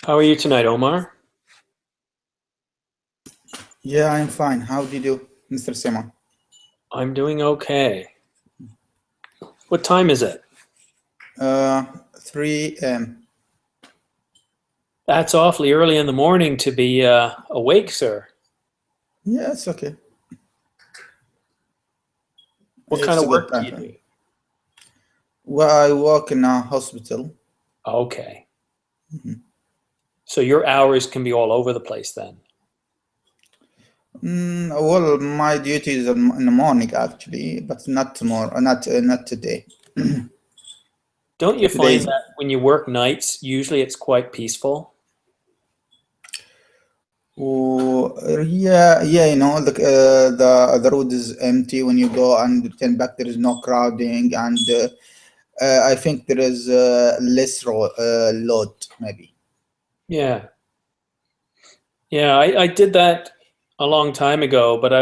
How are you tonight, Omar? Yeah, I'm fine. How did you, Mr. Simon? I'm doing okay. What time is it? 3 a.m. That's awfully early in the morning to be awake, sir. Yeah, it's okay. What kind It's of a good work do time you for do? me. Well, I work in a hospital. Okay. Mhm. So your hours can be all over the place then. Well, my duty is in the morning actually, but not tomorrow. Not today. Don't you Today find is. that when you work nights, usually it's quite peaceful? Oh, yeah, yeah. The road is empty when you go and return back. There is no crowding, and I think there is less load maybe. Yeah. Yeah, I did that a long time ago, but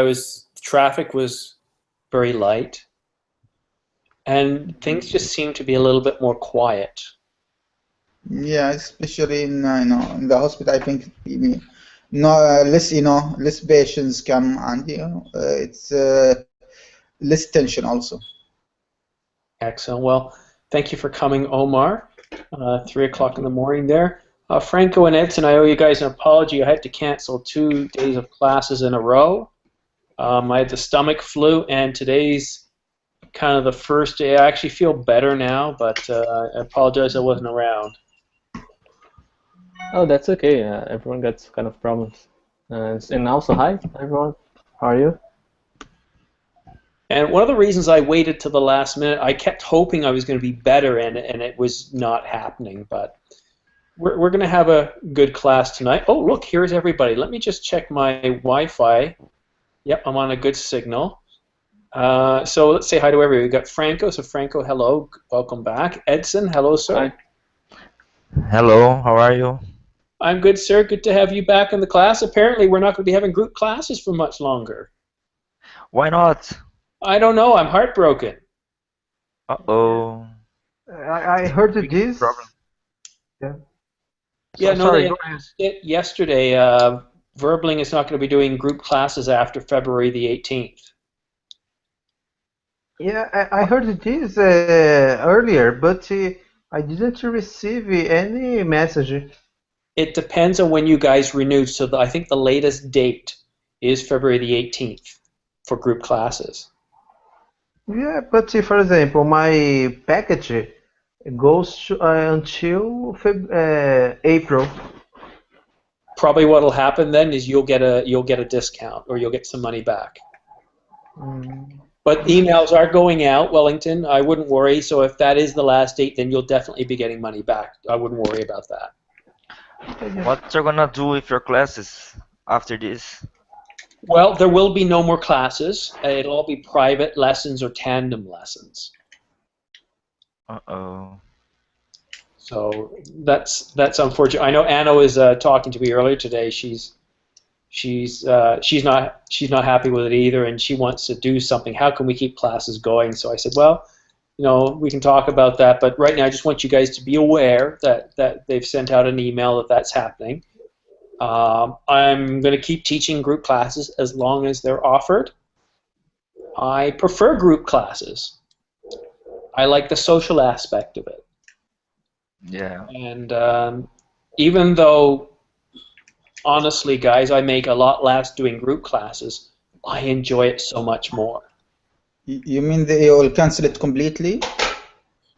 traffic was very light and things just seemed to be a little bit more quiet. Yeah, especially in in the hospital, I think no less less patients come and it's less tension also. Excellent. Well, thank you for coming, Omar. 3 o'clock in the morning there. Franco and Edson, I owe you guys an apology. I had to cancel 2 days of classes in a row. I had the stomach flu, and today's kind of the first day. I actually feel better now, but I apologize I wasn't around. Oh, that's okay. Everyone gets kind of problems. And also, hi, everyone. How are you? And one of the reasons I waited till the last minute, I kept hoping I was going to be better, and it was not happening. But we're going to have a good class tonight. Oh, look, here's everybody. Let me just check my Wi-Fi. Yep, I'm on a good signal. So let's say hi to everybody. We've got Franco. So Franco, hello, welcome back. Edson, hello, sir. Hi. Hello, how are you? I'm good, sir. Good to have you back in the class. Apparently, we're not going to be having group classes for much longer. Why not? I don't know. I'm heartbroken. Yeah, Uh-oh. I heard We got a this. problem. Yeah. Yeah, no, Sorry, they go ahead. announced it yesterday. Verbling is not going to be doing group classes after February the 18th. Yeah, I heard this earlier, but I didn't receive any message. It depends on when you guys renew. So I think the latest date is February the 18th for group classes. Yeah, but for example, my package goes until April. Probably what'll happen then is you'll get a discount or you'll get some money back. Mm, But emails are going out, Wellington. I wouldn't worry. So if that is the last date, then you'll definitely be getting money back. I wouldn't worry about that. okay, yeah. What you're gonna do with your classes after this? Well, there will be no more classes. It'll all be private lessons or tandem lessons. Uh-oh. So that's unfortunate. I know Anna was talking to me earlier today. She's not happy with it either, and she wants to do something. How can we keep classes going? So I said, well, we can talk about that, but right now I just want you guys to be aware that they've sent out an email that that's happening. I'm going to keep teaching group classes as long as they're offered. I prefer group classes. I like the social aspect of it, Yeah. and even though honestly, guys, I make a lot less doing group classes, I enjoy it so much more. You mean they will cancel it completely?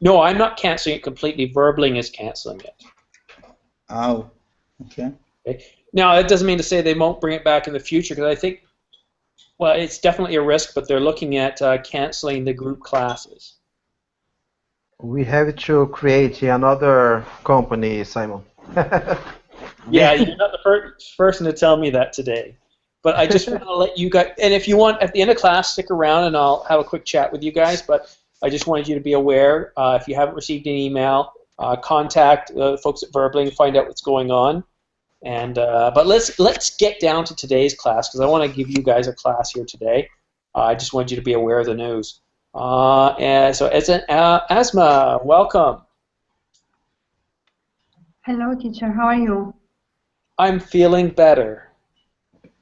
No, I'm not canceling it completely. Verbling is canceling it. Oh, okay. Okay? Now, it doesn't mean to say they won't bring it back in the future, because I think, well, it's definitely a risk, but they're looking at canceling the group classes. We have to create another company, Simon. Yeah, you're not the first person to tell me that today. But I just want to let you guys, and if you want, at the end of class, stick around and I'll have a quick chat with you guys. But I just wanted you to be aware, if you haven't received an email, contact folks at Verbling, find out what's going on. And but let's get down to today's class because I want to give you guys a class here today. I just wanted you to be aware of the news. And so, as an Asma, welcome. Hello, teacher. How are you? I'm feeling better.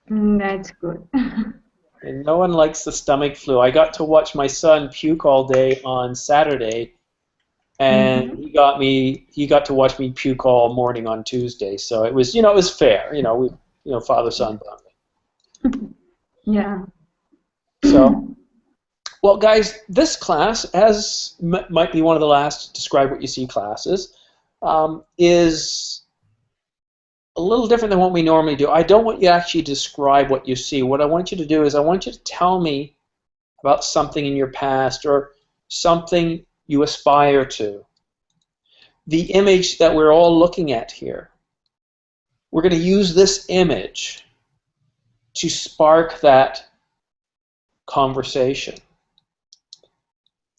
That's good. And no one likes the stomach flu. I got to watch my son puke all day on Saturday, and Mhm. he got to watch me puke all morning on Tuesday. So it was, it was fair. Father son bonding. Yeah. So, well, guys, this class, as might be one of the last Describe What You See classes, is a little different than what we normally do. I don't want you to actually describe what you see. What I want you to do is I want you to tell me about something in your past or something you aspire to. The image that we're all looking at here, we're going to use this image to spark that conversation.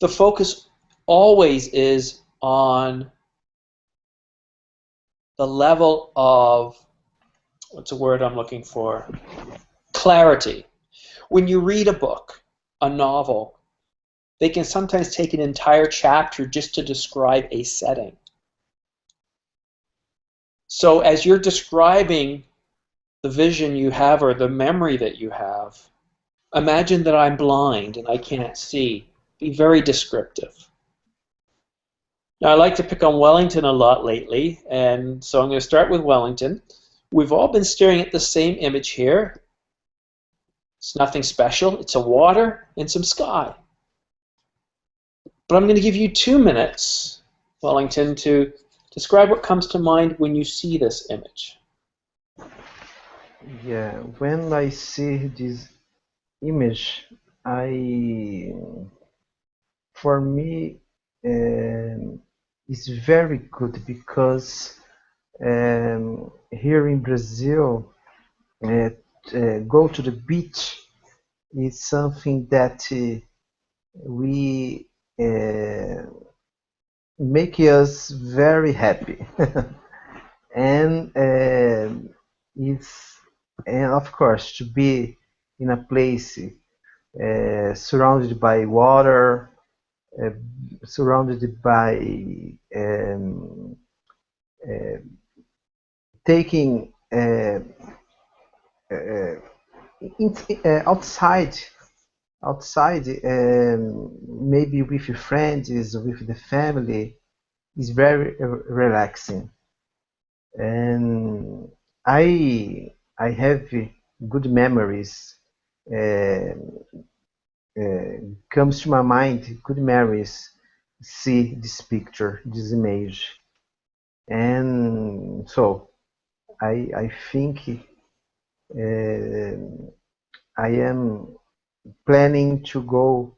The focus always is on the level of, what's the word I'm looking for? Clarity. When you read a book, a novel, they can sometimes take an entire chapter just to describe a setting. So as you're describing the vision you have or the memory that you have, imagine that I'm blind and I can't see. Be very descriptive. Now, I like to pick on Wellington a lot lately, and so I'm going to start with Wellington. We've all been staring at the same image here. It's nothing special. It's a water and some sky. But I'm going to give you 2 minutes, Wellington, to describe what comes to mind when you see this image. Yeah, when I see this image, for me, it's very good because here in Brazil, go to the beach is something that we make us very happy, and it's and of course to be in a place surrounded by water, uh, surrounded by uh, taking uh, outside maybe with your friends, with the family, is very relaxing. And I have good memories. Uh, Comes to my mind good memories. See this picture, this image, and so I think I am planning to go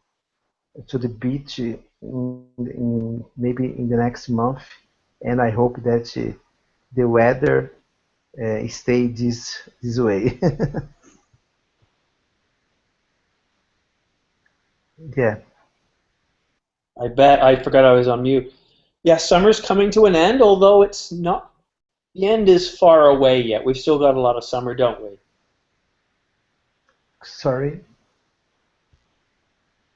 to the beach maybe in the next month, and I hope that the weather stay this way. Yeah. I bet. I forgot I was on mute. Yeah, summer's coming to an end, although it's not, the end is far away yet. We've still got a lot of summer, don't we? Sorry.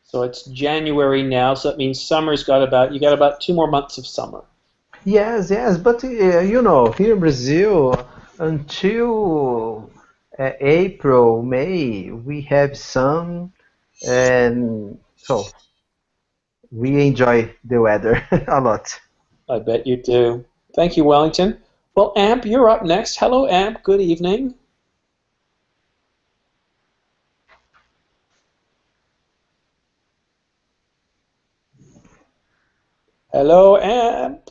So it's January now, so that means you got about 2 more months of summer. Yes, yes, but here in Brazil, until April, May, we have sun, and so we enjoy the weather a lot. I bet you do. Thank you, Wellington. Well, Amp, you're up next. Hello, Amp. Good evening. Hello, Amp.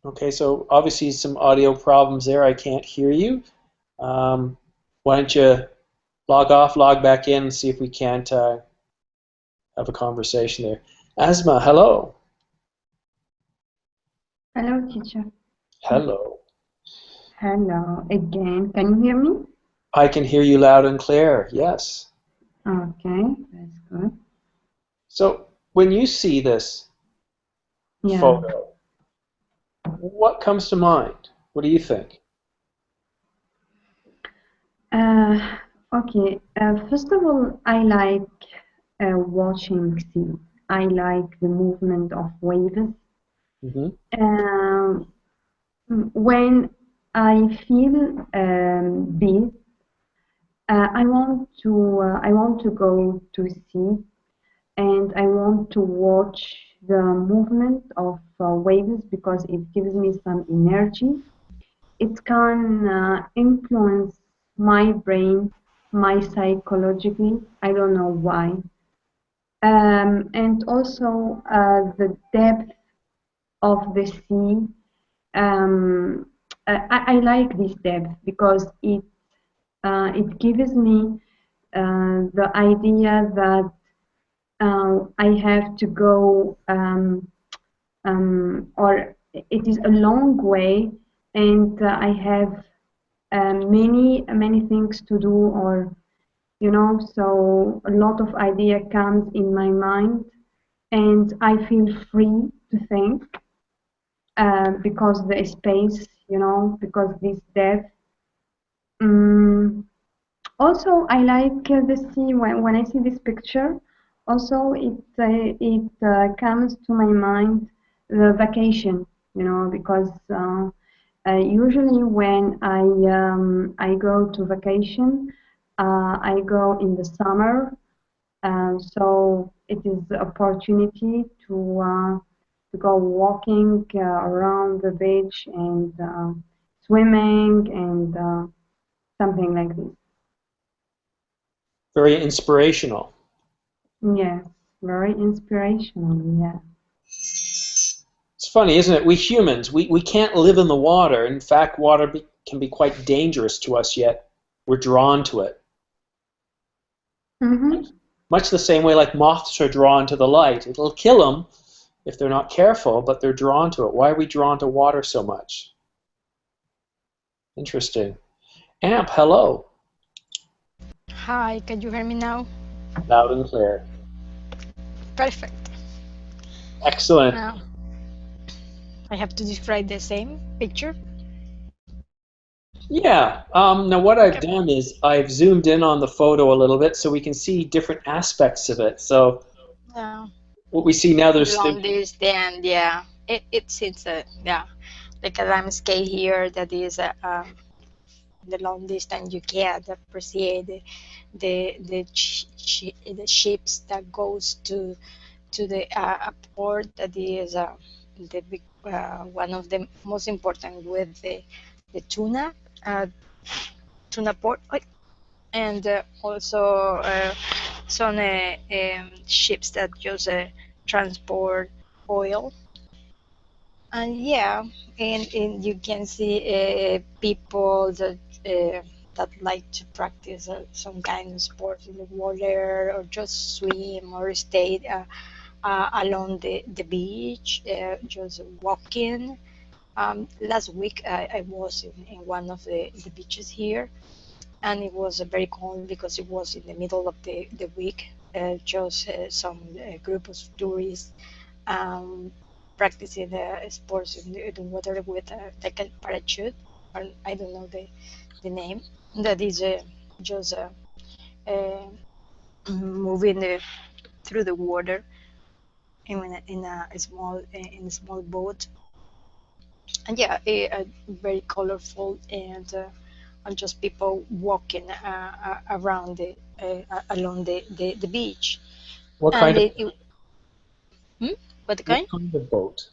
Okay, so obviously some audio problems there. I can't hear you. Why don't you log off, log back in, and see if we can't have a conversation there. Asma, hello. Hello, teacher. Hello. Hello again. Can you hear me? I can hear you loud and clear. Yes. Okay, that's good. So when you see this Yeah. photo, what comes to mind? What do you think? Okay. First of all, I like watching sea. I like the movement of waves. Hmm. Um, when I feel this, I want to go to sea, and I want to watch the movement of waves because it gives me some energy. It can influence my brain, my psychologically. I don't know why. And also the depth of the sea. Um, I like this depth because it gives me the idea that I have to go or it is a long way, and I have many things to do, or so a lot of idea comes in my mind, and I feel free to think because the space, because this depth. Um, Also, I like the sea when I see this picture. Also, it comes to my mind the vacation, because usually when I go to vacation, I go in the summer, so it is the opportunity to go walking around the beach and swimming and something like this. Very inspirational. Yes, very inspirational. Yeah. It's funny, isn't it? We humans, we can't live in the water. In fact, water can be quite dangerous to us, yet we're drawn to it. Mm-hmm. Much the same way like moths are drawn to the light. It'll kill them if they're not careful, but they're drawn to it. Why are we drawn to water so much? Interesting. Amp, hello. Hi, can you hear me now? Loud and clear. Perfect. Excellent. Now, I have to describe the same picture. Yeah. Now what I've done is I've zoomed in on the photo a little bit so we can see different aspects of it. So Yeah. what we see now, there's Along this, then, yeah, it's yeah, like a landscape here that is the long distance you can appreciate the ships that goes to the a port that is the big one of the most important with the uh, tuna port, and also some ships that just transport oil. And yeah, and you can see people that like to practice some kind of sport in the water, or just swim, or stay along the beach, just walking. Last week I was in one of the beaches here, and it was very calm because it was in the middle of the week. Just some group of tourists um, practicing sports in the water with like a parachute, or I don't know the name. That is just uh, moving through the water in a small boat. And yeah, very colorful, and just people walking around along the beach. what And kind of hmm? What what kind? kind of boat?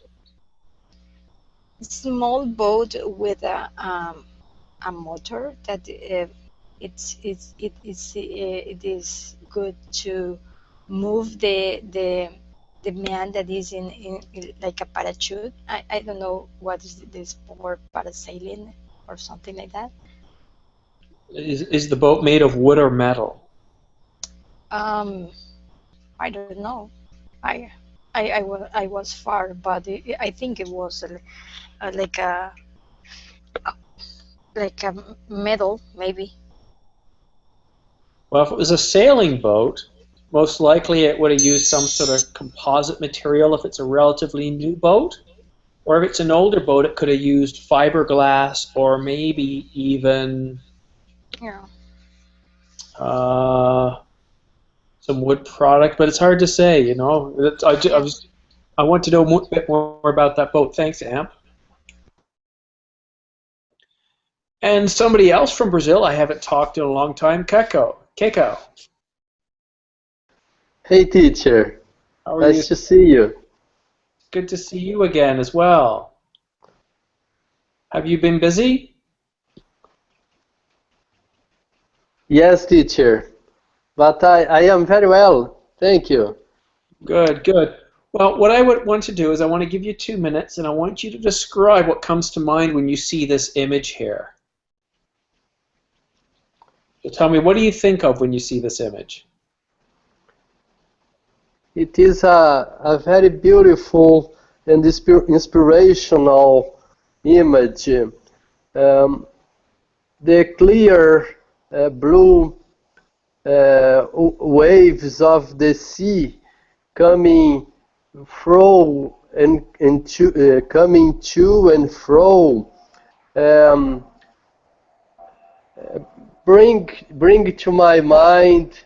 Small boat with a motor that it is good to move the man that is in like a parachute. I don't know what is this for, parasailing or something like that. Is the boat made of wood or metal? Um, I don't know. I I was far, but I think it was like a metal maybe. Well, if it was a sailing boat, most likely it would have used some sort of composite material if it's a relatively new boat. Or if it's an older boat, it could have used fiberglass or maybe even Yeah. uh, some wood product. But it's hard to say, you know. I Yeah. was I want to know a bit more about that boat. Thanks, Amp. And somebody else from Brazil I haven't talked to in a long time, Keiko. Keiko, Hey teacher, how are you? nice to see you. Good to see you again as well. Have you been busy? Yes, teacher, but I am very well, thank you. Good, good. Well, what I would want to do is I want to give you 2 minutes and I want you to describe what comes to mind when you see this image here. So tell me, what do you think of when you see this image? It is a very beautiful and inspirational image. The clear blue waves of the sea coming through and coming to and fro bring to my mind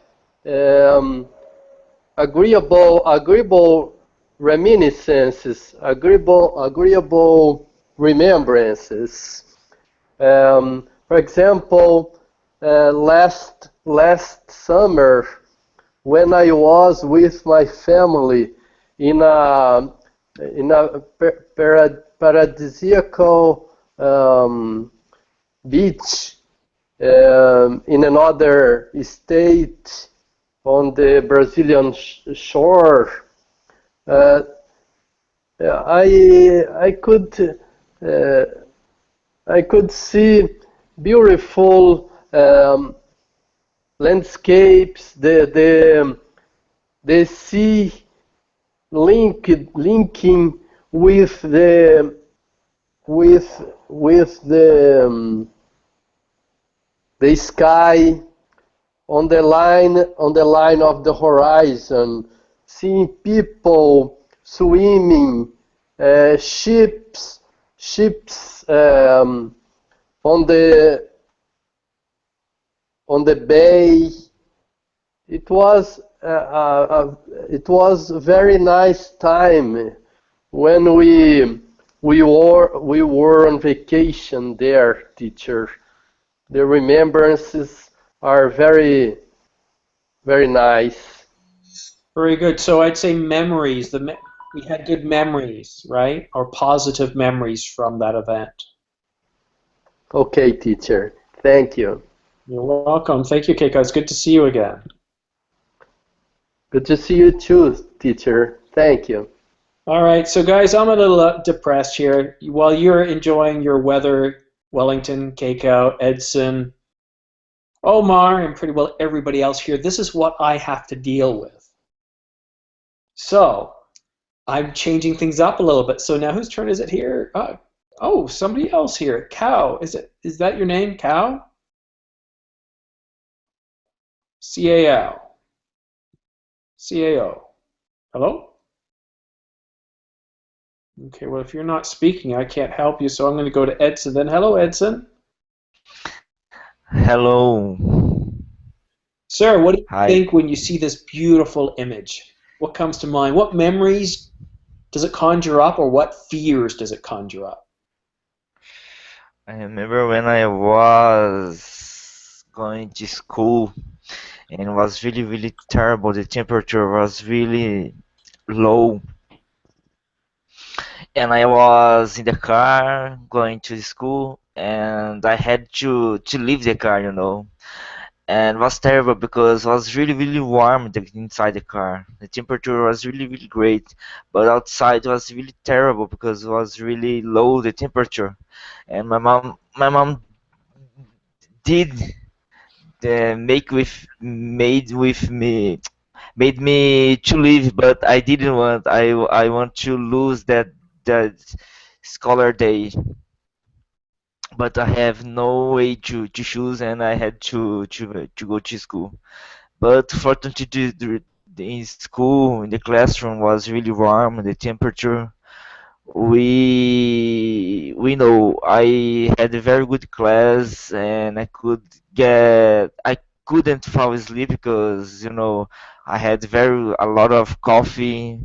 agreeable reminiscences, agreeable remembrances. For example, last summer, when I was with my family in a paradisiacal beach in another state on the Brazilian shore, I could see beautiful landscapes, the sea linking with the sky on the line of the horizon, seeing people swimming, ships on the bay. It was a very nice time when we were on vacation there, teacher. The remembrances are very, very nice. Very good. So I'd say memories. We had good memories, right? Or positive memories from that event. Okay, teacher. Thank you. You're welcome. Thank you, Keiko. It's good to see you again. Good to see you too, teacher. Thank you. All right. So, guys, I'm a little depressed here. While you're enjoying your weather, Wellington, Keiko, Edson, Omar, and pretty well everybody else here, this is what I have to deal with. So, I'm changing things up a little bit. So now whose turn is it here? Oh, somebody else here. Cow. Is that your name, Cow? C-A-L. C-A-O. Hello? Okay, well, if you're not speaking, I can't help you, so I'm going to go to Edson then. Hello, Edson. Hello. Sir, what do you Hi. think when you see this beautiful image? What comes to mind? What memories does it conjure up, or what fears does it conjure up? I remember when I was going to school and it was really, really terrible. The temperature was really low. And I was in the car going to school and I had to leave the car, And it was terrible because it was really, really warm inside the car. The temperature was really, really great, but outside was really terrible because it was really low the temperature. And my mom did made me to leave, but I didn't want. I want to lose that scholar day, but I have no way to choose, and I had to go to school. But fortunately, in school, in the classroom was really warm. The temperature, we know I had a very good class, and I couldn't fall asleep because I had a lot of coffee.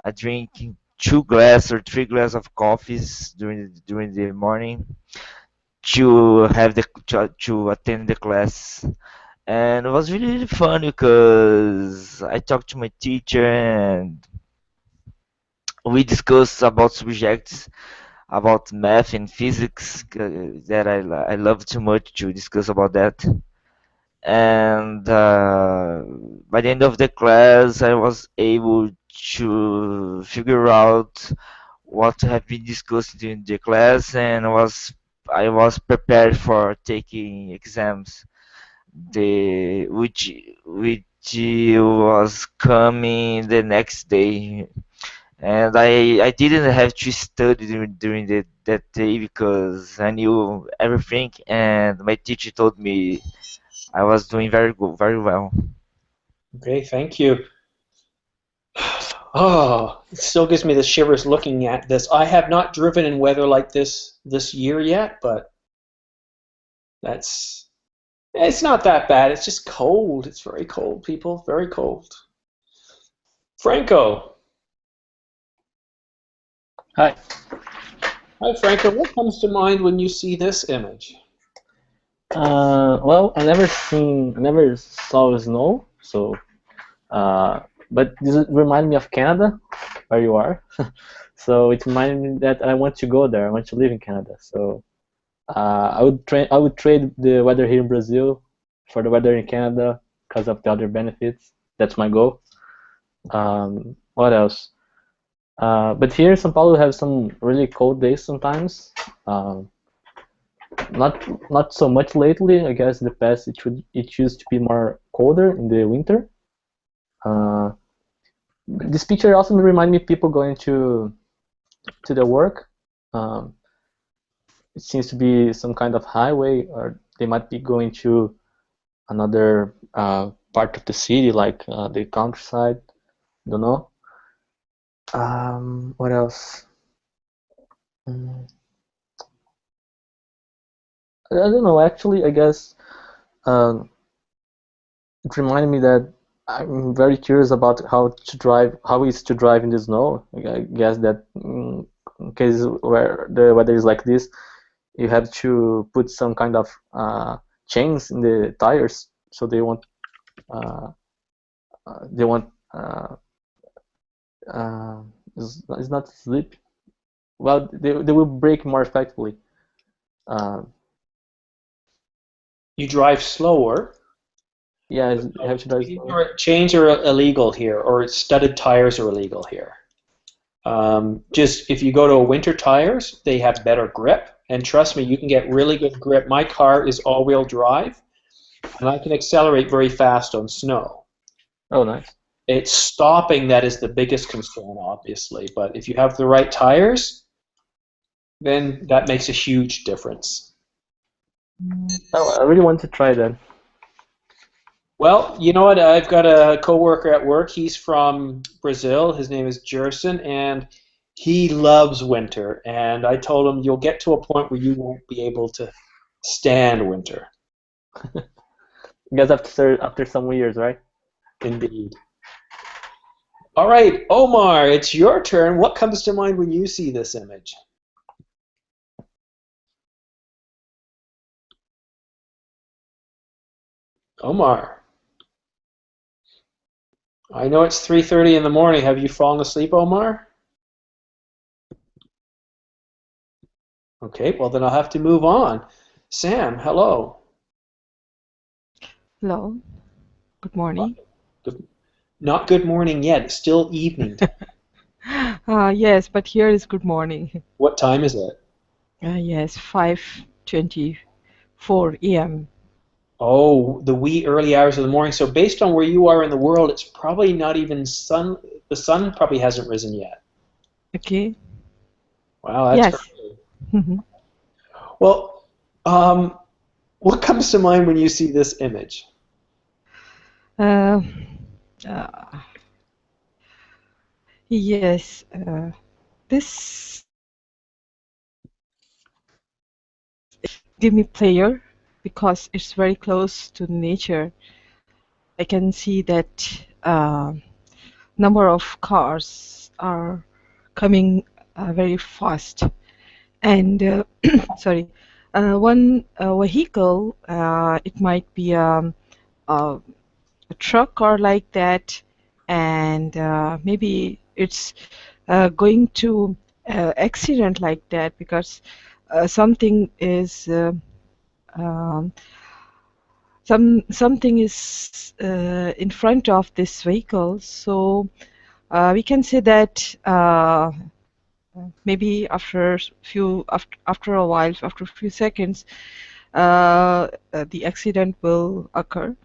I drink 2 glass or 3 glass of coffees during the morning to have to attend the class. And it was really fun because I talked to my teacher and we discussed about subjects about math and physics that I love too much to discuss about that. And by the end of the class, I was able to figure out what have been discussed during the class, and I was prepared for taking exams, the which was coming the next day, and I didn't have to study during that day because I knew everything, and my teacher told me I was doing very good, very well. Okay, thank you. Oh, it still gives me the shivers looking at this. I have not driven in weather like this year yet, but it's not that bad. It's just cold. It's very cold, people. Very cold. Franco. Hi. Hi, Franco. What comes to mind when you see this image? Well, I never saw snow, so but this remind me of Canada, where you are. So it reminded me that I want to go there. I want to live in Canada. So I would trade the weather here in Brazil for the weather in Canada because of the other benefits. That's my goal. What else? But here in São Paulo, we have some really cold days sometimes. Not so much lately. I guess in the past it used to be more colder in the winter. This picture also remind me of people going to their work. It seems to be some kind of highway, or they might be going to another part of the city, like the countryside. Don't know. What else? I don't know. Actually, I guess it reminded me that I'm very curious about how it's to drive in the snow. I guess that in cases where the weather is like this, you have to put some kind of chains in the tires so they won't it's not slip. Well, they will brake more effectively. You drive slower. Yeah, you have to drive slower. Chains are illegal here, or studded tires are illegal here. Just if you go to a winter tires, they have better grip, and trust me, you can get really good grip. My car is all-wheel drive, and I can accelerate very fast on snow. Oh, nice. It's stopping that is the biggest concern, obviously, but if you have the right tires, then that makes a huge difference. Oh, I really want to try that. Well, you know what? I've got a coworker at work. He's from Brazil. His name is Jerson, and he loves winter. And I told him, you'll get to a point where you won't be able to stand winter. You guys after some years, right? Indeed. All right, Omar, it's your turn. What comes to mind when you see this image? Omar. I know it's 3:30 in the morning. Have you fallen asleep, Omar? Okay, well then I'll have to move on. Sam, hello. Hello. Good morning. Not good morning yet. It's still evening time. Yes, but here is good morning. What time is it? Yes, 5:24 a.m. Oh, the wee early hours of the morning. So based on where you are in the world, it's probably not even sun. The sun probably hasn't risen yet. Okay. Wow, that's early. Mm-hmm. Well, what comes to mind when you see this image? Yes, this give me pleasure because it's very close to nature. I can see that number of cars are coming very fast. And sorry, one vehicle, it might be a truck or like that, and maybe it's going to accident like that because something is um, something is in front of this vehicle. So we can say that maybe after a while, after a few seconds, the accident will occur.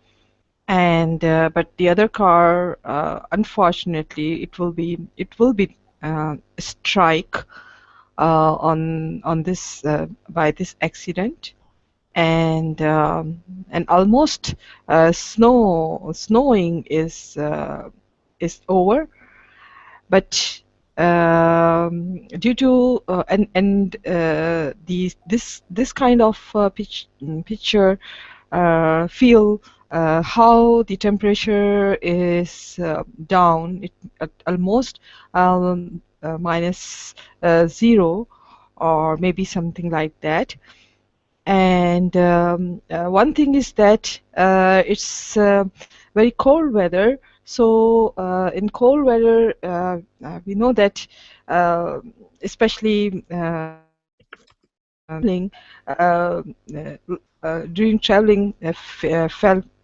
And but the other car, unfortunately, it will be strike on this by this accident, and almost snowing is over, but due to this kind of picture feel how the temperature is down, at almost minus 0 or maybe something like that. And one thing is that it's very cold weather. So in cold weather, we know that especially traveling, during traveling,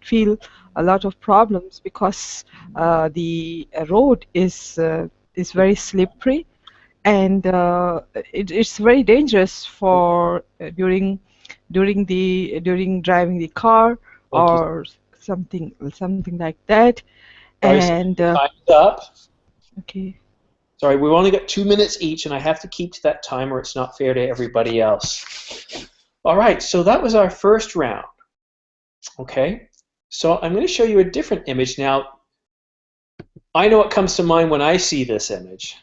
feel a lot of problems because the road is very slippery, and it's very dangerous for during driving the car or something like that. And Time's up. okay. Sorry, we've only got 2 minutes each, and I have to keep to that time or it's not fair to everybody else. All right, so that was our first round. Okay, so I'm going to show you a different image now. I know what comes to mind when I see this image.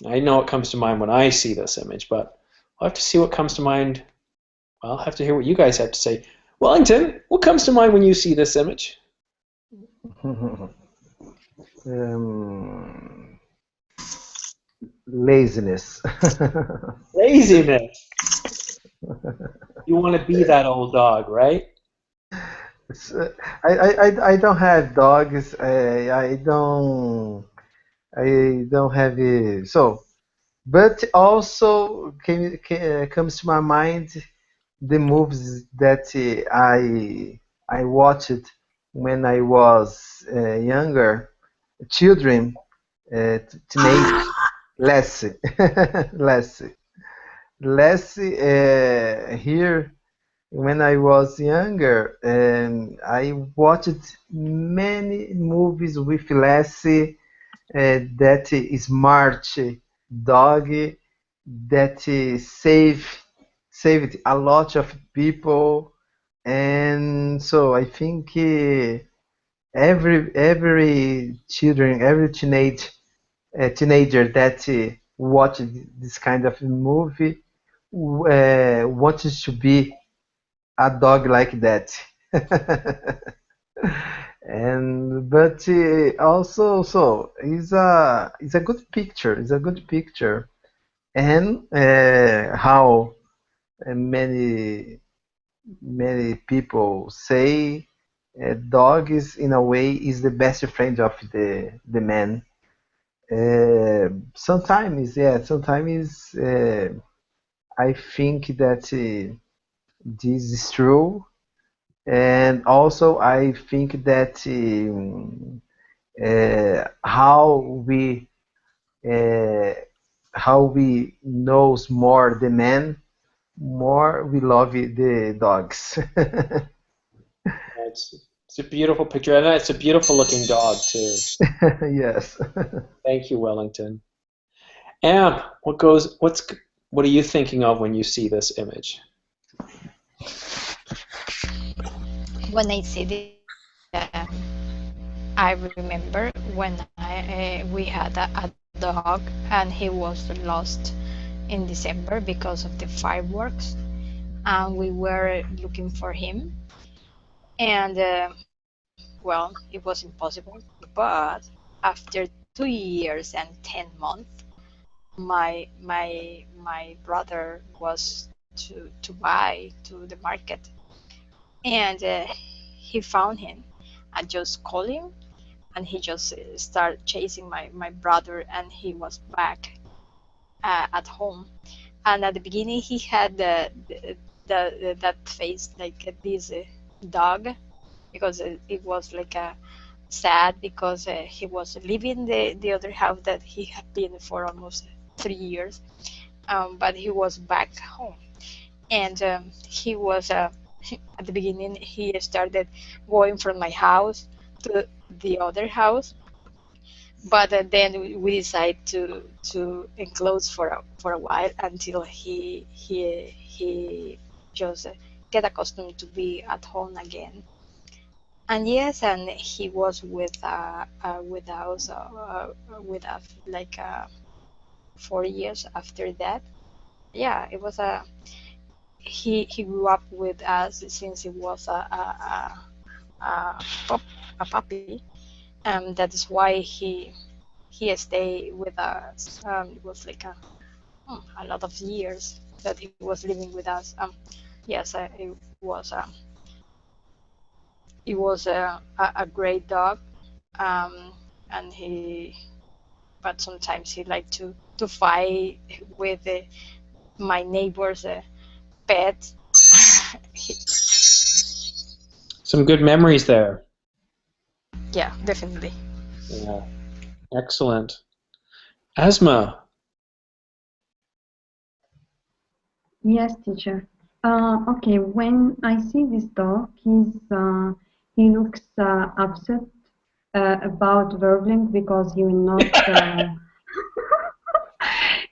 I know what comes to mind when I see this image, but I'll have to see what comes to mind. I'll have to hear what you guys have to say. Wellington, what comes to mind when you see this image? Laziness. Laziness. You want to be that old dog, right? I don't have dogs. I don't have so, but also comes to my mind the movies that I watched when I was younger, children, teenage, Lassie, Lassie here. When I was younger, I watched many movies with Lassie, that smart dog that saved a lot of people, and so I think every children, every teenager that watched this kind of movie wants to be a dog like that. And but also, so it's a good picture. It's a good picture, and how many people say dog is in a way is the best friend of the man. Sometimes, yeah, sometimes I think that this is true, and also I think that uh, how we knows more the man, more we love the dogs. It's a beautiful picture, and it's a beautiful looking dog too. Yes. Thank you, Wellington. Amp, what are you thinking of when you see this image? When I see this, I remember when we had a dog and he was lost in December because of the fireworks, and we were looking for him, and well, it was impossible. But after 2 years and 10 months, my brother was to buy to the market, and he found him. I just called him, and he just started chasing my brother, and he was back at home. And at the beginning, he had that face like this dog, because it was like a sad, because he was leaving the other house that he had been for almost 3 years, but he was back home. And he was at the beginning, he started going from my house to the other house, but then we decided to enclose for a while until he just get accustomed to be at home again. And yes, and he was with us with us like 4 years after that. Yeah, it was a he grew up with us since he was a, pup, a puppy. That is why he stayed with us. It was like a lot of years that he was living with us. Yes, it was a great dog, and but sometimes he liked to fight with my neighbor's pet. Some good memories there. Yeah, definitely. Yeah. Excellent. Asma. Yes, teacher. Okay, when I see this dog, he looks upset about verbling because he will not,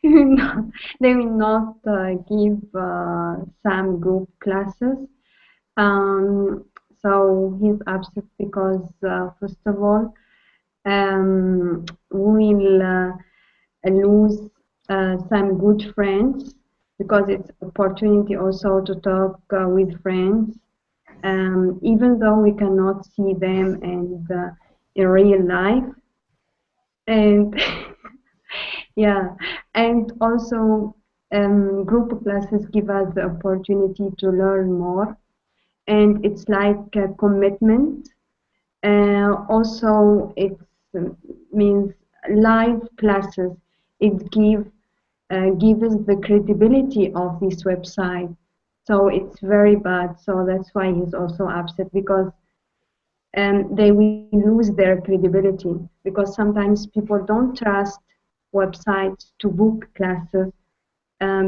he will not they will not give some group classes. So he's upset because first of all, we will lose some good friends, because it's opportunity also to talk with friends, even though we cannot see them and in real life. And yeah, and also group classes give us the opportunity to learn more, and it's like a commitment. Also, it means live classes. It gives the credibility of this website. So it's very bad. So that's why he's also upset, because they will lose their credibility, because sometimes people don't trust websites to book classes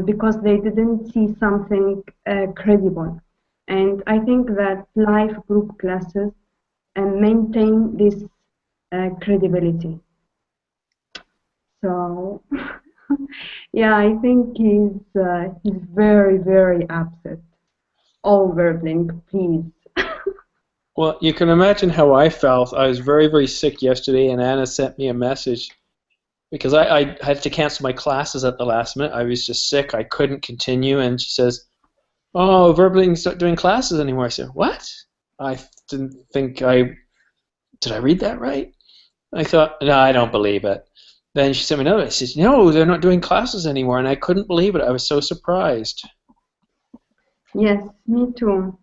because they didn't see something credible. And I think that live group classes maintain this credibility. So yeah, I think he's very, very upset. Oh, Verbling, please. Well, you can imagine how I felt. I was very, very sick yesterday, and Anna sent me a message because I had to cancel my classes at the last minute. I was just sick. I couldn't continue, and she says, "Oh, Verbling's not doing classes anymore." I said, "What?" I didn't think did I read that right? I thought, no, I don't believe it. Then she sent me another. She says, "No, they're not doing classes anymore," and I couldn't believe it. I was so surprised. Yes, me too.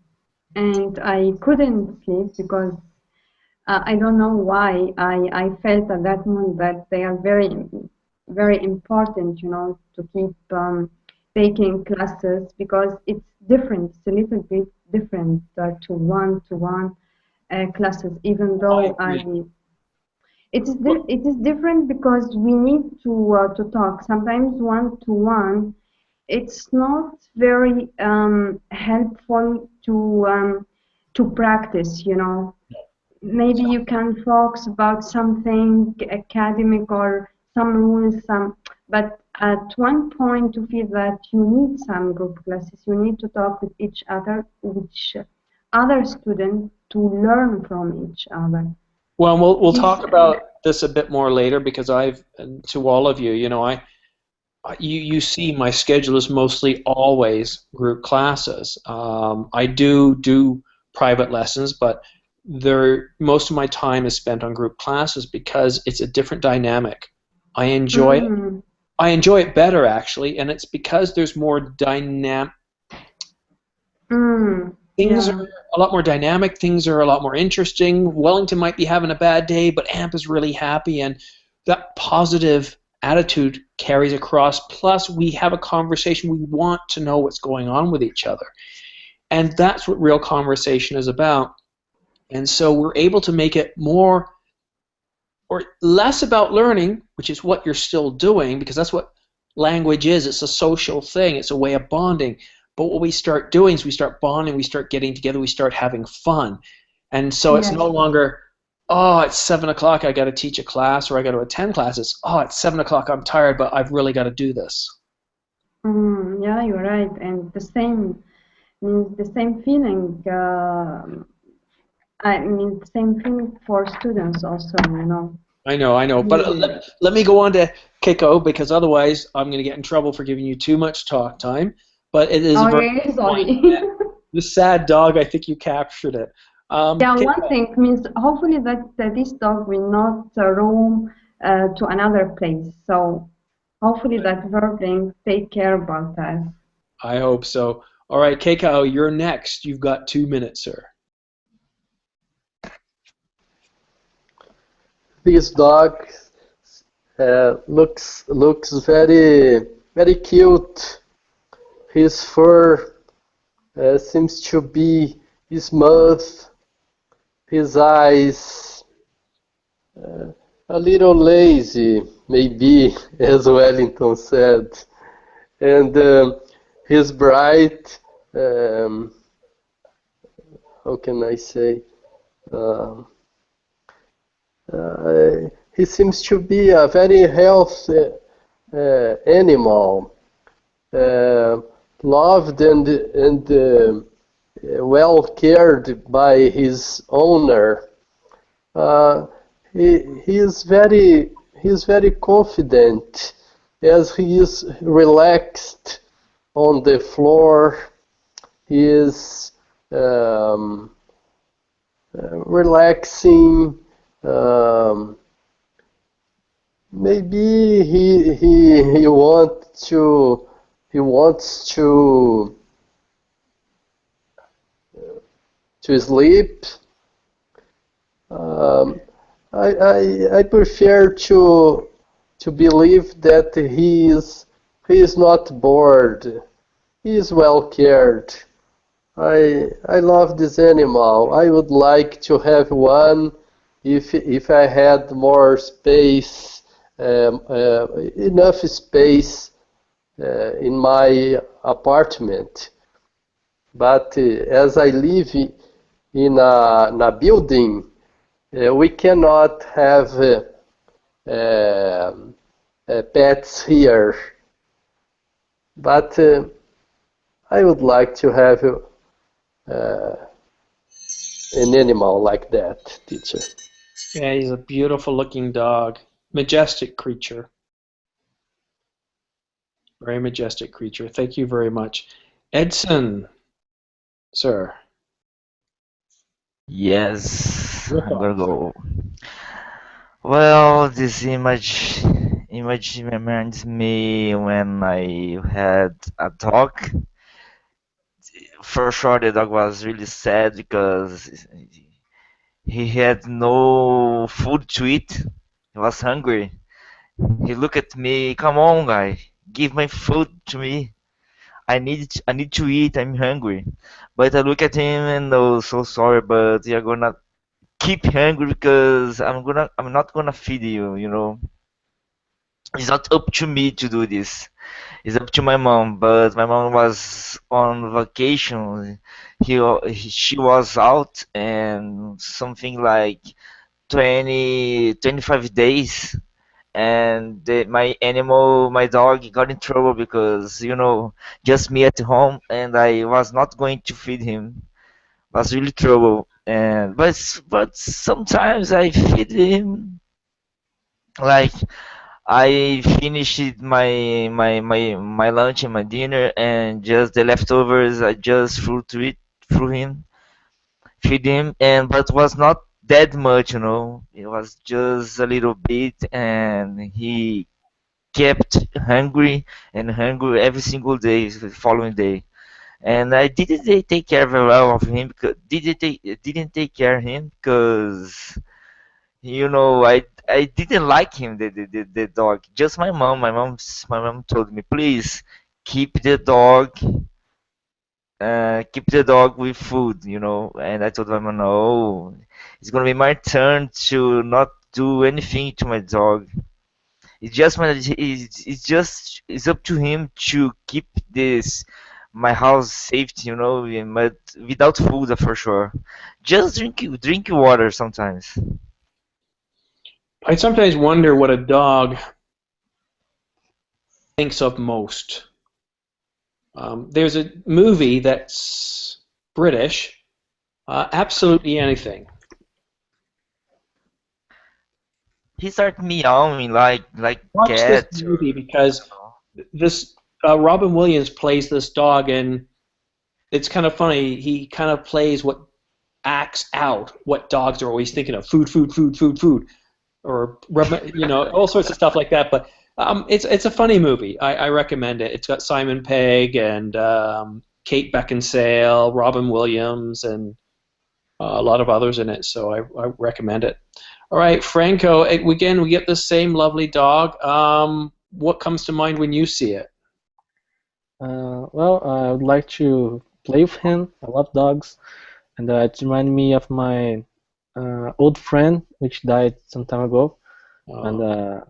And I couldn't sleep because I don't know why. I felt at that moment that they are very, very important, to keep taking classes, because it's different. It's a little bit different to one-to-one classes, even though it is different because we need to talk. Sometimes one-to-one, it's not very helpful to practice. Maybe you can focus about something academic or some rules, but at one point you feel that you need some group classes. You need to talk with each other, other students, to learn from each other. Well, we'll talk about this a bit more later, because to all of you, you see my schedule is mostly always group classes. I do private lessons, but most of my time is spent on group classes because it's a different dynamic. I enjoy it. I enjoy it better actually, and it's because there's more dynamic. Things are a lot more dynamic. Things are a lot more interesting. Wellington might be having a bad day, but AMP is really happy, and that positive attitude carries across. Plus, we have a conversation. We want to know what's going on with each other, and that's what real conversation is about. And so we're able to make it more or less about learning, which is what you're still doing, because that's what language is. It's a social thing. It's a way of bonding. But what we start doing is we start bonding, we start getting together, we start having fun. And so it's no longer, oh, it's 7 o'clock, I got to teach a class, or I got to attend classes. Oh, it's 7 o'clock, I'm tired, but I've really got to do this. Yeah, you're right. And the same feeling. I mean, the same feeling for students also, you know. I know. But let me go on to Keiko, because otherwise I'm going to get in trouble for giving you too much talk time. But it is sorry. The sad dog, I think you captured it. One thing means hopefully that this dog will not roam to another place. So hopefully that Verbling take care about us. I hope so. All right, Keiko, you're next. You've got 2 minutes, sir. This dog looks very cute. His fur seems to be smooth. His eyes a little lazy, maybe, as Wellington said, and his bright. How can I say? He seems to be a very healthy animal, loved and well cared by his owner. He is very confident as he is relaxed on the floor. He is relaxing. Maybe he wants to sleep. I prefer to believe that he is not bored. He is well cared. I love this animal. I would like to have one if I had more space, enough space in my apartment. But as I live in a building, we cannot have pets here. But I would like to have an animal like that, teacher. Yeah, he's a beautiful looking dog. Majestic creature. Very majestic creature. Thank you very much. Edson, sir. Yes, I'm gonna go. Well, this image reminds me when I had a dog. For sure, the dog was really sad because he had no food to eat. He was hungry. He looked at me, come on, guy, give my food to me. I need to eat. I'm hungry. But I look at him and oh, so sorry, but you're gonna keep hungry because I'm not gonna feed you. You know, it's not up to me to do this. It's up to my mom. But my mom was on vacation. She was out and something like 25 days. And my dog got in trouble because, just me at home and I was not going to feed him. Was really trouble. But sometimes I feed him, like I finished my lunch and my dinner, and just the leftovers I just threw him. feed him, and but was not that much, you know. It was just a little bit, and he kept hungry and hungry every single day, the following day. And I didn't take care very well of him because didn't take care of him because you know I didn't like him the dog. Just my mom told me, please keep the dog keep the dog with food, you know. And I told my mom, no, it's gonna be my turn to not do anything to my dog. It's up to him to keep this my house safety, you know, but without food for sure. Just drink water sometimes. I sometimes wonder what a dog thinks of most. There's a movie that's British, Absolutely Anything. He started meowing like Watch cat. this movie because this Robin Williams plays this dog, and it's kind of funny. He kind of plays acts out what dogs are always thinking of: food, food, food, food, food, or you know, all sorts of stuff like that. But it's a funny movie. I recommend it. It's got Simon Pegg and Kate Beckinsale, Robin Williams, and a lot of others in it. So I recommend it. All right, Franco. Again, we get the same lovely dog. What comes to mind when you see it? Well, I would like to play with him. I love dogs, and it reminded me of my old friend, which died some time ago. And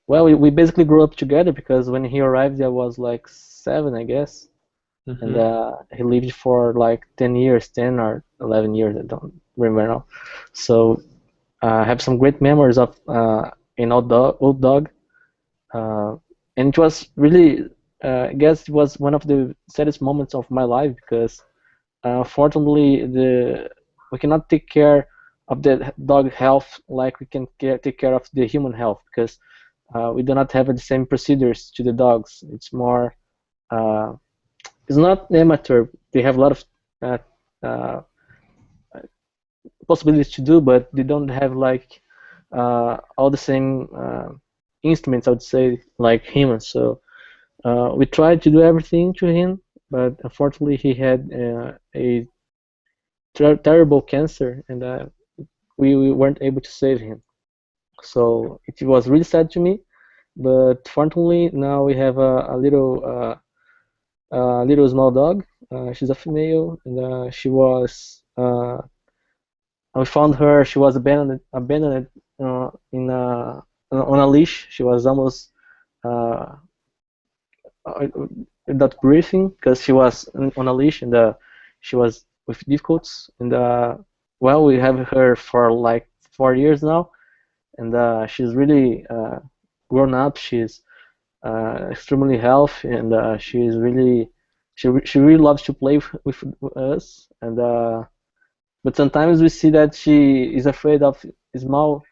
well, we basically grew up together because when he arrived, I was like 7, I guess, and he lived for like 10 years, 10 or 11 years, I don't remember now. So I have some great memories of an old dog, and it was really. I guess it was one of the saddest moments of my life because, fortunately, we cannot take care of the dog health like we can take care of the human health because we do not have the same procedures to the dogs. It's more, it's not amateur. They have a lot of possibilities to do, but they don't have like all the same instruments, I would say, like humans. So. We tried to do everything to him, but unfortunately he had a terrible cancer, and we weren't able to save him. So it was really sad to me, but fortunately now we have a little small dog. She's a female, and she was. We found her. She was abandoned in on a leash. She was almost. Not breathing because she was on a leash and she was with difficulties, and well, we have her for like 4 years now, and she's really grown up. She's extremely healthy, and she really loves to play with us, and but sometimes we see that she is afraid of small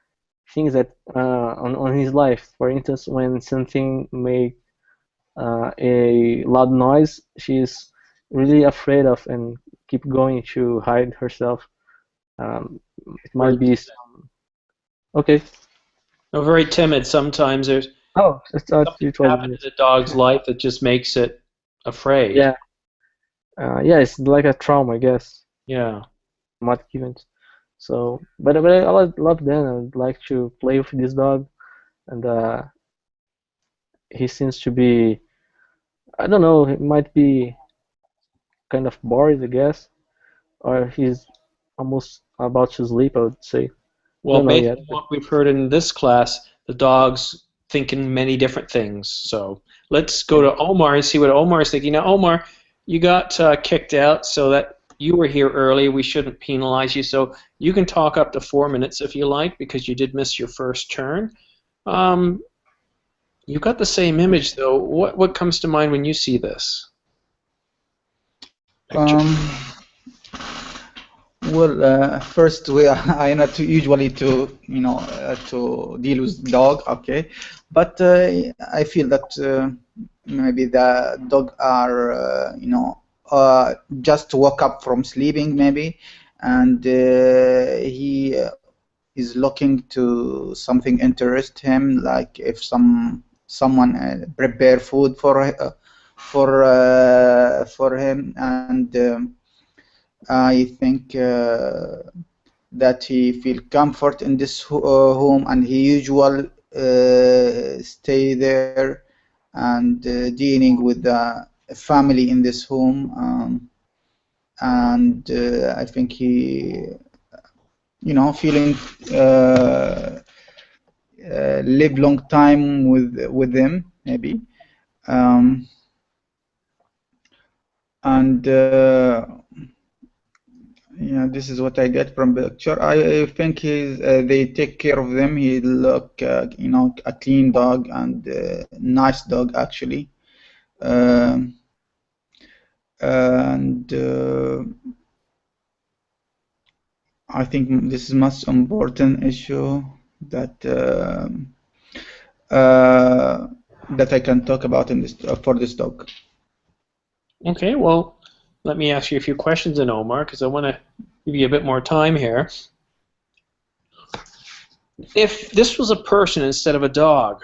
things that on his life. For instance, when something may a loud noise, she's really afraid of and keep going to hide herself. It might be some... Okay. No, very timid sometimes. There's something happened in the dog's life that just makes it afraid. Yeah. Yeah, it's like a trauma, I guess. Yeah. Traumatic event. So, but I love them. I'd like to play with this dog, and he seems to be, I don't know, he might be kind of bored, I guess, or he's almost about to sleep, I would say. Well, based on what we've heard in this class, the dog's thinking many different things. So let's go to Omar and see what Omar is thinking. Now, Omar, you got kicked out, so that you were here early. We shouldn't penalize you, so you can talk up to 4 minutes if you like, because you did miss your first turn. You got the same image, though. What comes to mind when you see this? Well, first I not usually to to deal with dog, okay, but I feel that maybe the dog are just woke up from sleeping maybe, and he is looking to something interest him, like if someone prepare food for him, and I think that he feel comfort in this home, and he usually stay there and dealing with the family in this home, and I think he, feeling live long time with them maybe, and yeah, this is what I get from the picture. I think they take care of them. He look a clean dog and nice dog actually, and I think this is most important issue that that I can talk about in this for this dog. Okay, well, let me ask you a few questions, then, Omar, because I want to give you a bit more time here. If this was a person instead of a dog,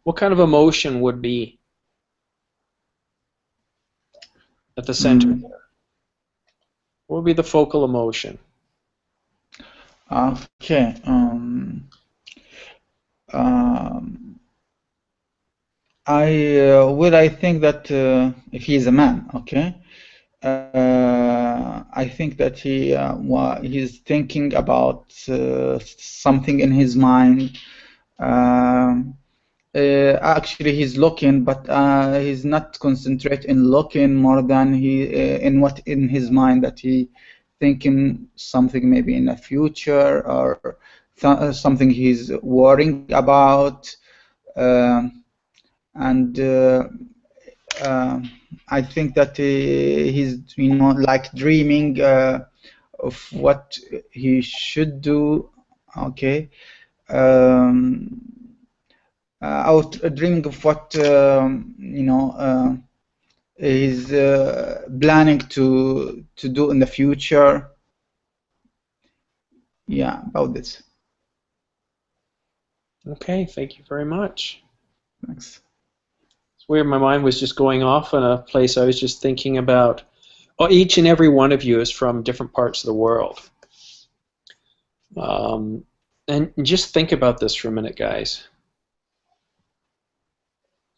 what kind of emotion would be at the center there? What would be the focal emotion? Okay. I think that if he is a man, okay, I think that he's thinking about something in his mind. Actually, he's looking, but he's not concentrate in looking more than he in what in his mind, that he thinking something maybe in the future, or something he's worrying about. And I think that he's like dreaming of what he should do. Okay, out dreaming of what he's planning to do in the future. Yeah, about this. Okay, thank you very much. Thanks. It's weird, my mind was just going off in a place. I was just thinking about, each and every one of you is from different parts of the world. And just think about this for a minute, guys.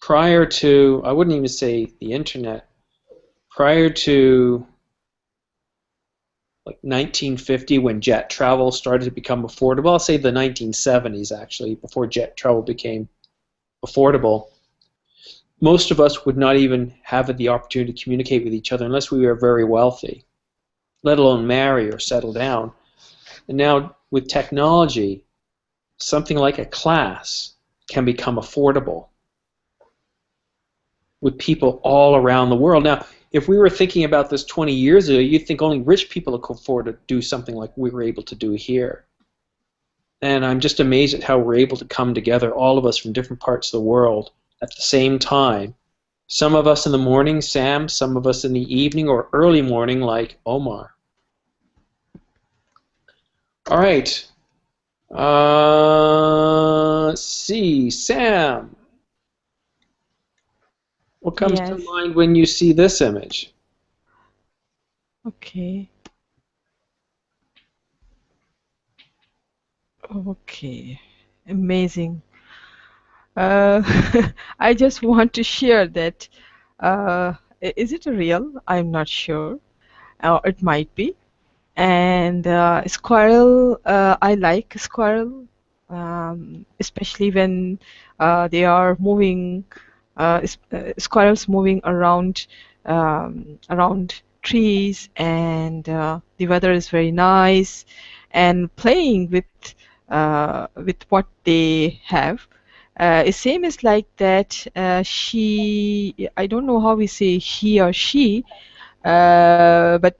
Prior to, I wouldn't even say the internet, prior to like 1950, when jet travel started to become affordable, I'll say the 1970s actually, before jet travel became affordable, most of us would not even have the opportunity to communicate with each other unless we were very wealthy, let alone marry or settle down. And now with technology, something like a class can become affordable with people all around the world. Now, if we were thinking about this 20 years ago, you'd think only rich people could afford to do something like we were able to do here. And I'm just amazed at how we're able to come together, all of us from different parts of the world at the same time. Some of us in the morning, Sam, some of us in the evening or early morning like Omar. All right. Let's see, Sam. What comes to mind when you see this image? Okay. Okay. Amazing. I just want to share that. Is it real? I'm not sure. It might be. And squirrel, I like squirrel, especially when they are moving. Squirrels moving around around trees, and the weather is very nice, and playing with what they have. Same is like that. I don't know how we say he or she, but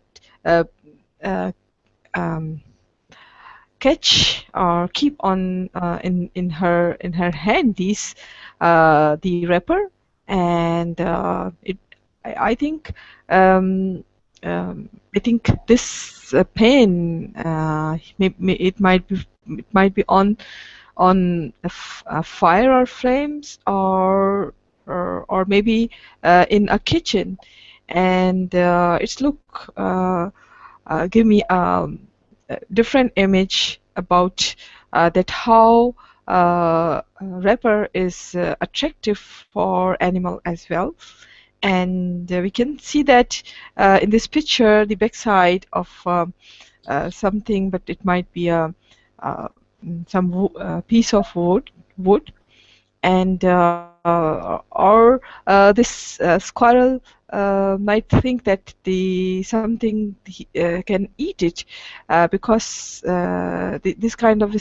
catch or keep on in her hand these the wrapper, and I think I think this pen it might be on a fire or flames, or maybe in a kitchen, and it's give me a different image about that how wrapper is attractive for animal as well. And we can see that in this picture, the backside of something, but it might be some piece of wood, and or this squirrel might think that something can eat it, because this kind of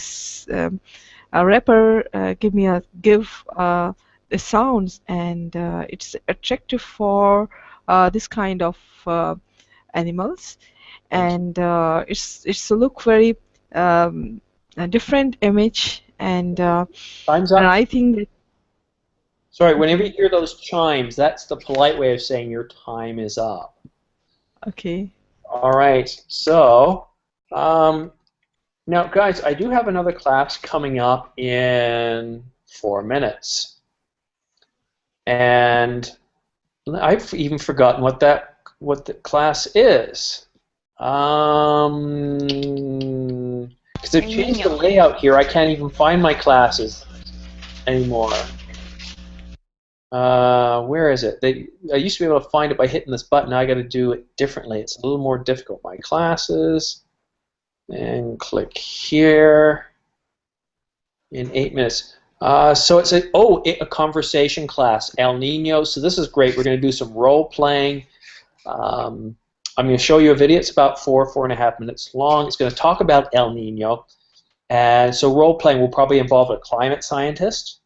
a wrapper give the sounds, and it's attractive for this kind of animals, and it's a look very a different image, and Time's up. and I think that. Sorry, whenever you hear those chimes, that's the polite way of saying your time is up. Okay. All right. So, now, guys, I do have another class coming up in 4 minutes. And I've even forgotten what the class is. Because they've changed the layout here. I can't even find my classes anymore. Where is it? I used to be able to find it by hitting this button. Now I got to do it differently. It's a little more difficult. My classes, and click here. In 8 minutes. So it's a conversation class, El Nino. So this is great. We're going to do some role playing. I'm going to show you a video. It's about 4.5 minutes long. It's going to talk about El Nino. And so role playing will probably involve a climate scientist.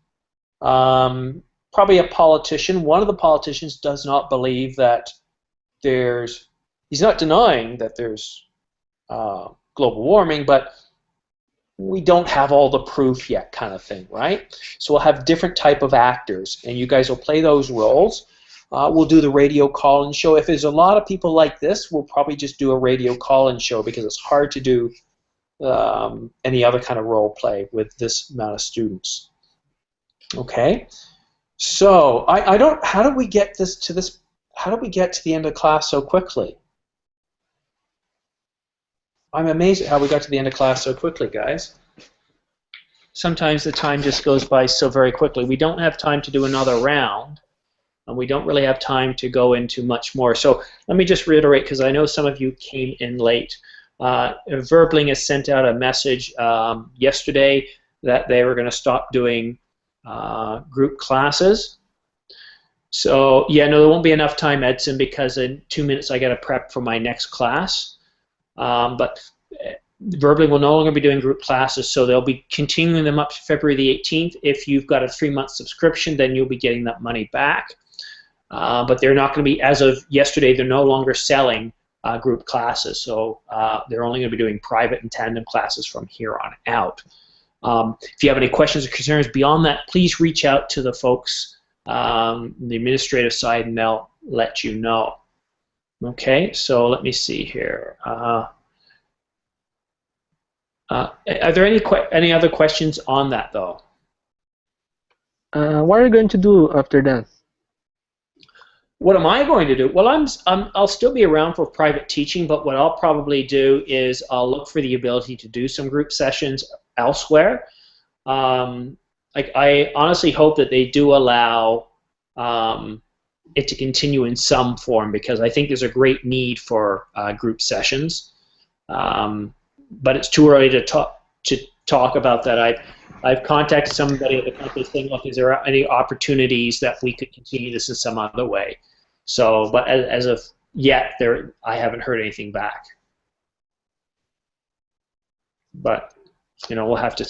Probably a politician. One of the politicians does not believe that he's not denying that there's global warming, but we don't have all the proof yet, kind of thing, right? So we'll have different type of actors, and you guys will play those roles. We'll do the radio call-in show. If there's a lot of people like this, we'll probably just do a radio call-in show, because it's hard to do any other kind of role play with this amount of students. Okay. So how do we get how do we get to the end of class so quickly? I'm amazed at how we got to the end of class so quickly, guys. Sometimes the time just goes by so very quickly. We don't have time to do another round, and we don't really have time to go into much more. So let me just reiterate, because I know some of you came in late. Verbling has sent out a message yesterday that they were going to stop doing group classes. So yeah, no, there won't be enough time, Edson, because in 2 minutes I got to prep for my next class. But Verbling will no longer be doing group classes, so they'll be continuing them up to February the 18th. If you've got a 3-month subscription, then you'll be getting that money back. But they're not going to be, as of yesterday, they're no longer selling group classes, so they're only going to be doing private and tandem classes from here on out. If you have any questions or concerns beyond that, please reach out to the folks on the administrative side, and they'll let you know. Okay, so let me see here. Are there any other questions on that, though? What are you going to do after that? What am I going to do? Well, I'll still be around for private teaching, but what I'll probably do is I'll look for the ability to do some group sessions elsewhere. I honestly hope that they do allow it to continue in some form, because I think there's a great need for group sessions. But it's too early to talk about that. I've contacted somebody at the company saying, look, is there any opportunities that we could continue this in some other way? So, but as of yet, I haven't heard anything back. But we'll have to